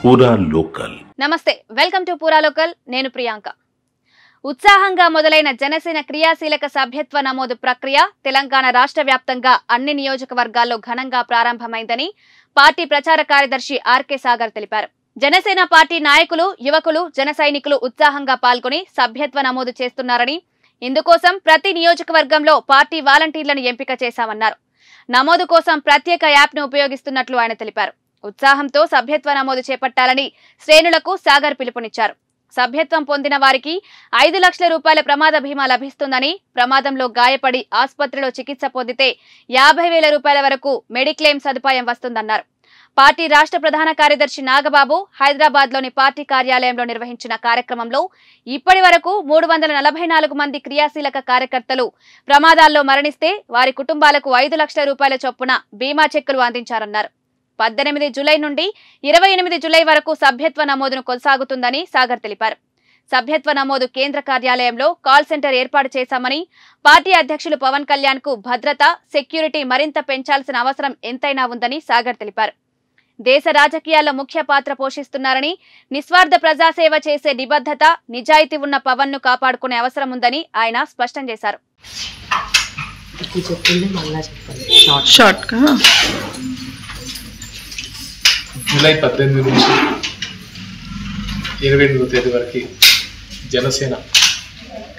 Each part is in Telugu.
పూరా లోకల్. నమస్తే, వెల్కమ్ టు పూరా లోకల్. నేను ప్రియాంక. ఉత్సాహంగా మొదలైన జనసేన క్రియాశీలక సభ్యత్వ నమోదు ప్రక్రియ తెలంగాణ రాష్ట్ర వ్యాప్తంగా అన్ని నియోజకవర్గాల్లో ఘనంగా ప్రారంభమైందని పార్టీ ప్రచార కార్యదర్శి ఆర్కే సాగర్ తెలిపారు. జనసేన పార్టీ నాయకులు, యువకులు, జన సైనికులు ఉత్సాహంగా పాల్గొని సభ్యత్వ నమోదు చేస్తున్నారని, ఇందుకోసం ప్రతి నియోజకవర్గంలో పార్టీ వాలంటీర్లను ఎంపిక చేశామన్నారు. నమోదు కోసం ప్రత్యేక యాప్ను ఉపయోగిస్తున్నట్లు ఆయన తెలిపారు. ఉత్సాహంతో సభ్యత్వ నమోదు చేపట్టాలని శ్రేణులకు సాగర్ పిలుపునిచ్చారు. సభ్యత్వం పొందిన వారికి 5 లక్షల రూపాయల ప్రమాద బీమా లభిస్తుందని, ప్రమాదంలో గాయపడి ఆసుపత్రిలో చికిత్స పొందితే 50,000 రూపాయల వరకు మెడిక్లెయిమ్ సదుపాయం వస్తుందన్నారు. పార్టీ రాష్ట్ర ప్రధాన కార్యదర్శి నాగబాబు హైదరాబాద్లోని పార్టీ కార్యాలయంలో నిర్వహించిన కార్యక్రమంలో ఇప్పటి వరకు 344 మంది క్రియాశీలక కార్యకర్తలు ప్రమాదాల్లో మరణిస్తే వారి కుటుంబాలకు 5 లక్షల రూపాయల చొప్పున బీమా చెక్కులు అందించారన్నారు. 18 జూలై నుండి 28 జూలై వరకు సభ్యత్వ నమోదును కొనసాగుతుందని సాగర్ తెలిపారు. సభ్యత్వ నమోదు కేంద్ర కార్యాలయంలో కాల్ సెంటర్ ఏర్పాటు చేశామని, పార్టీ అధ్యక్షులు పవన్ కళ్యాణ్ కు భద్రత, సెక్యూరిటీ మరింత పెంచాల్సిన అవసరం ఎంతైనా ఉందని సాగర్ తెలిపారు. దేశ రాజకీయాల్లో ముఖ్య పాత్ర పోషిస్తున్నారని, నిస్వార్థ ప్రజాసేవ చేసే నిబద్ధత, నిజాయితీ ఉన్న పవన్ ను కాపాడుకునే అవసరం ఉందని ఆయన స్పష్టం చేశారు. జూలై 18 నుంచి 28వ తేదీ వరకు జనసేన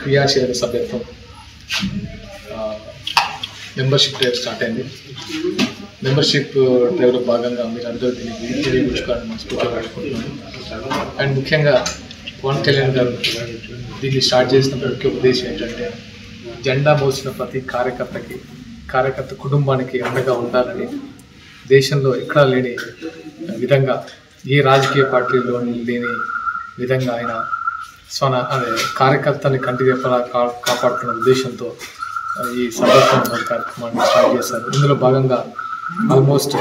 క్రియాశీలక సభ్యత్వం మెంబర్షిప్ డ్రైవ్ స్టార్ట్ అయింది. మెంబర్షిప్ డ్రైవ్లో భాగంగా మీరు అందరూ దీనికి వినియోగించుకోవాలని మనస్ఫూర్తిగా పెట్టుకుంటున్నాను. అండ్ ముఖ్యంగా పవన్ కళ్యాణ్ గారు దీన్ని స్టార్ట్ చేసిన ముఖ్య ఉద్దేశం ఏంటంటే, జెండా మోసిన ప్రతి కార్యకర్త కుటుంబానికి అండగా ఉండాలని, దేశంలో ఎక్కడా లేని విధంగా, ఏ రాజకీయ పార్టీలో లేని విధంగా ఆయన కార్యకర్తని కంటి రెప్పలా కాపాడుతున్న ఉద్దేశంతో ఈ సభ్యత్వం కార్యక్రమాన్ని స్టార్ట్ చేశారు. ఇందులో భాగంగా ఆల్మోస్ట్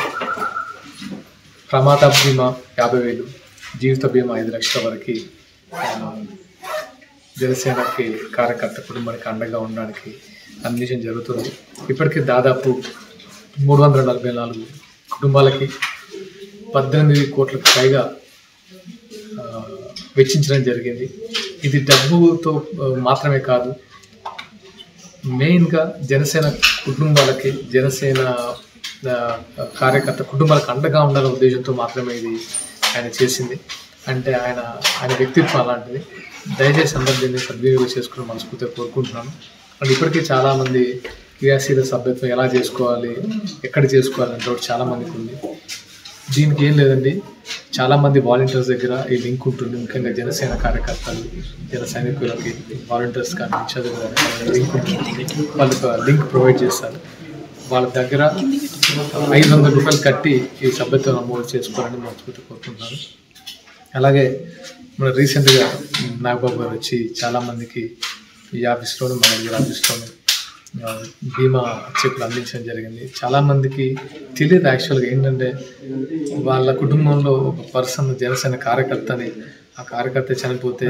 ప్రమాద బీమా 50,000, జీవిత బీమా 5 లక్షల వరకు జనసేనకి కార్యకర్త కుటుంబానికి అండగా ఉండడానికి అందించడం జరుగుతుంది. ఇప్పటికీ దాదాపు 344 కుటుంబాలకి 18 కోట్లకు పైగా వెచ్చించడం జరిగింది. ఇది డబ్బుతో మాత్రమే కాదు, మెయిన్గా జనసేన కుటుంబాలకి, జనసేన కార్యకర్త కుటుంబాలకు అండగా ఉండాలనే ఉద్దేశంతో మాత్రమే ఇది ఆయన చేసింది. అంటే ఆయన వ్యక్తిత్వం అలాంటిది. దయచేసి అందరూ దీన్ని సద్వినియోగం చేసుకుని మనస్ఫూర్తిగా కోరుకుంటున్నాను. అండ్ ఇప్పటికీ చాలామంది క్రియాశీల సభ్యత్వం ఎలా చేసుకోవాలి, ఎక్కడ చేసుకోవాలి అంటే చాలామందికి ఉంది. దీనికి ఏం లేదండి, చాలామంది వాలంటీర్స్ దగ్గర ఈ లింక్ ఉంటుంది. ముఖ్యంగా జనసేన కార్యకర్తలు, జన సైనికులకి వాలంటీర్స్ కానీ ఇన్ఛార్జ్ లింక్ ఉంటుంది. వాళ్ళకి లింక్ ప్రొవైడ్ చేస్తారు. వాళ్ళ దగ్గర 500 రూపాయలు కట్టి ఈ సభ్యత్వం నమోదు చేసుకోవాలని మనస్ఫూర్తి కోరుకుంటున్నాను. అలాగే మన రీసెంట్గా నాగబాబు గారు వచ్చి చాలామందికి ఈ ఆఫీస్లోను, మన దగ్గర ఆఫీస్లోను బీమా చెక్కులు అందించడం జరిగింది. చాలామందికి తెలియదు యాక్చువల్గా ఏంటంటే, వాళ్ళ కుటుంబంలో ఒక పర్సన్ జనసేన కార్యకర్తని, ఆ కార్యకర్త చనిపోతే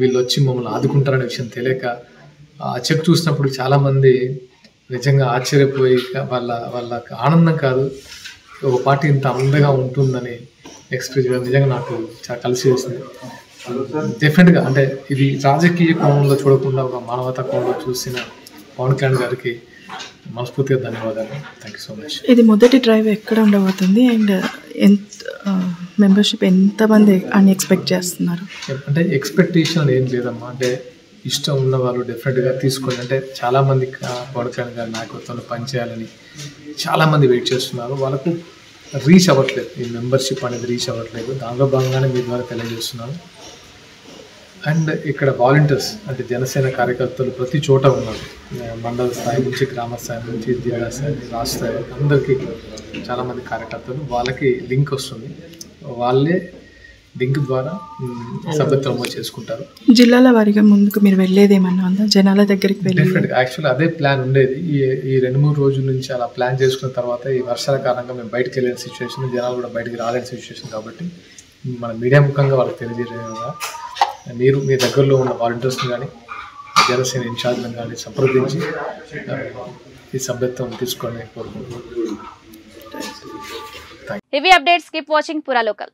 వీళ్ళు వచ్చి మమ్మల్ని ఆదుకుంటారనే విషయం తెలియక ఆ చెక్ చూసినప్పుడు చాలామంది నిజంగా ఆశ్చర్యపోయి వాళ్ళకి ఆనందం కాదు, ఒక పార్టీ ఇంత అందంగా ఉంటుందని ఎక్స్పీరియన్స్ నిజంగా నాకు చాలా కలిసి వేసింది. డెఫినెట్గా అంటే ఇది రాజకీయ కోణంలో చూడకుండా ఒక మానవతా కోణంలో చూసిన పవన్ కళ్యాణ్ గారికి మనస్ఫూర్తిగా ధన్యవాదాలు. Thank you so much. ఇది మొదటి డ్రైవ్ ఎక్కడ ఉండబోతుంది అండ్ మెంబర్షిప్ ఎంతమంది అని ఎక్స్పెక్ట్ చేస్తున్నారు? అంటే ఎక్స్పెక్టేషన్ ఏం లేదమ్మా, అంటే ఇష్టం ఉన్న వాళ్ళు డెఫినెట్గా తీసుకోండి. అంటే చాలామంది పవన్ కళ్యాణ్ గారి నాయకత్వంలో పనిచేయాలని చాలామంది వెయిట్ చేస్తున్నారు. వాళ్ళకు రీచ్ అవ్వట్లేదు, ఈ మెంబర్షిప్ అనేది రీచ్ అవ్వట్లేదు. దానిలో భాగంగానే మీ ద్వారా తెలియజేస్తున్నాను. అండ్ ఇక్కడ వాలంటీర్స్ అంటే జనసేన కార్యకర్తలు ప్రతి చోట ఉన్నారు. మండల స్థాయి నుంచి, గ్రామ స్థాయి నుంచి, జిల్లా స్థాయి, రాష్ట్ర స్థాయి అందరికీ చాలామంది కార్యకర్తలు, వాళ్ళకి లింక్ వస్తుంది. వాళ్ళే లింక్ ద్వారా సభ్యత్వం చేసుకుంటారు. జిల్లాల వారిగా ముందుకు మీరు వెళ్ళేది ఏమన్నా ఉందా? జనాల దగ్గరికి వెళ్ళి డెఫినెట్గా యాక్చువల్లీ అదే ప్లాన్ ఉండేది. ఈ 2-3 రోజుల నుంచి అలా ప్లాన్ చేసుకున్న తర్వాత ఈ వర్షాల కారణంగా మేము బయటకు వెళ్ళిన సిచ్యువేషన్, జనాలు కూడా బయటికి రాలేని సిచ్యువేషన్ కాబట్టి మన మీడియా ముఖంగా వాళ్ళకి తెలియజేయగా మీరు మీ దగ్గరలో ఉన్న వాలంటీర్స్ని కానీ జనసేన ఇన్ఛార్జ్లను కానీ సంప్రదించి ఈ సభ్యత్వం తీసుకోవాలని కోరుకుంటున్నాను. ఇవి అప్డేట్స్. కీప్ వాచింగ్ పురా లోకల్.